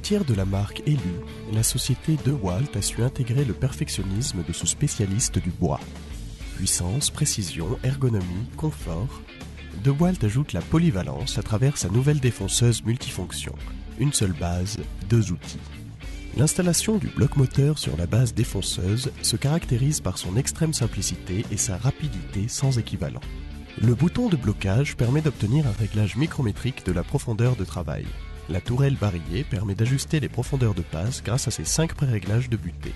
Héritière de la marque Elu, la société DeWalt a su intégrer le perfectionnisme de ce spécialiste du bois. Puissance, précision, ergonomie, confort, DeWalt ajoute la polyvalence à travers sa nouvelle défonceuse multifonction. Une seule base, deux outils. L'installation du bloc moteur sur la base défonceuse se caractérise par son extrême simplicité et sa rapidité sans équivalent. Le bouton de blocage permet d'obtenir un réglage micrométrique de la profondeur de travail. La tourelle barillet permet d'ajuster les profondeurs de passe grâce à ses 5 pré-réglages de butée.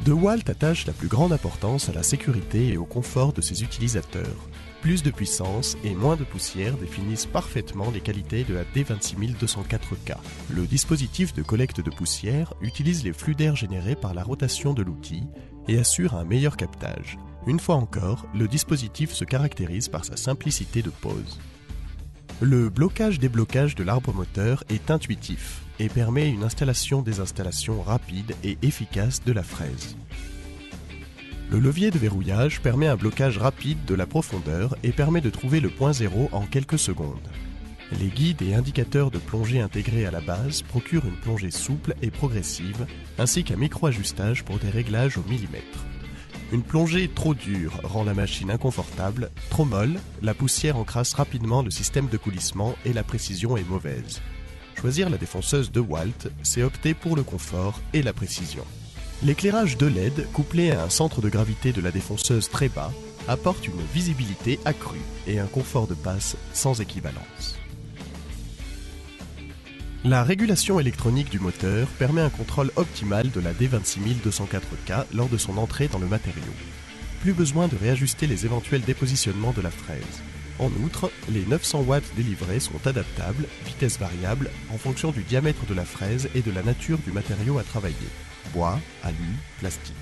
DeWalt attache la plus grande importance à la sécurité et au confort de ses utilisateurs. Plus de puissance et moins de poussière définissent parfaitement les qualités de la D26204K. Le dispositif de collecte de poussière utilise les flux d'air générés par la rotation de l'outil et assure un meilleur captage. Une fois encore, le dispositif se caractérise par sa simplicité de pose. Le blocage-déblocage de l'arbre moteur est intuitif et permet une installation-désinstallation rapide et efficace de la fraise. Le levier de verrouillage permet un blocage rapide de la profondeur et permet de trouver le point zéro en quelques secondes. Les guides et indicateurs de plongée intégrés à la base procurent une plongée souple et progressive, ainsi qu'un micro-ajustage pour des réglages au millimètre. Une plongée trop dure rend la machine inconfortable, trop molle, la poussière encrasse rapidement le système de coulissement et la précision est mauvaise. Choisir la défonceuse DeWalt, c'est opter pour le confort et la précision. L'éclairage de LED, couplé à un centre de gravité de la défonceuse très bas, apporte une visibilité accrue et un confort de passe sans équivalence. La régulation électronique du moteur permet un contrôle optimal de la D26204K lors de son entrée dans le matériau. Plus besoin de réajuster les éventuels dépositionnements de la fraise. En outre, les 900 watts délivrés sont adaptables, vitesse variable, en fonction du diamètre de la fraise et de la nature du matériau à travailler. Bois, alu, plastique.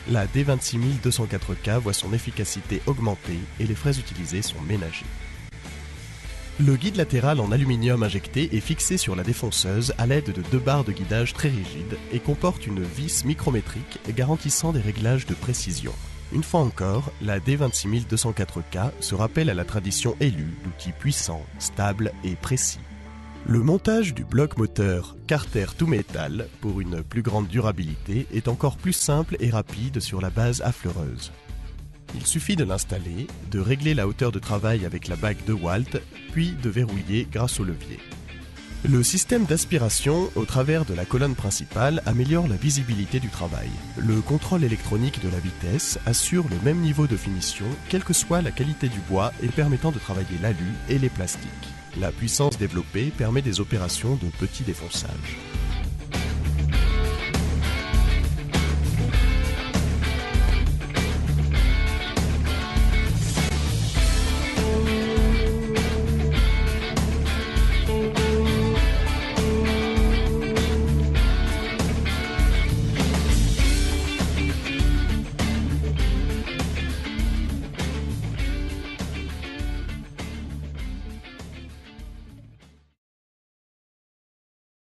La D26204K voit son efficacité augmenter et les fraises utilisées sont ménagées. Le guide latéral en aluminium injecté est fixé sur la défonceuse à l'aide de 2 barres de guidage très rigides et comporte une vis micrométrique garantissant des réglages de précision. Une fois encore, la D26204K se rappelle à la tradition Elu d'outils puissants, stables et précis. Le montage du bloc moteur Carter to Metal pour une plus grande durabilité est encore plus simple et rapide sur la base affleureuse. Il suffit de l'installer, de régler la hauteur de travail avec la bague DeWalt, puis de verrouiller grâce au levier. Le système d'aspiration au travers de la colonne principale améliore la visibilité du travail. Le contrôle électronique de la vitesse assure le même niveau de finition, quelle que soit la qualité du bois et permettant de travailler l'alu et les plastiques. La puissance développée permet des opérations de petit défonçage.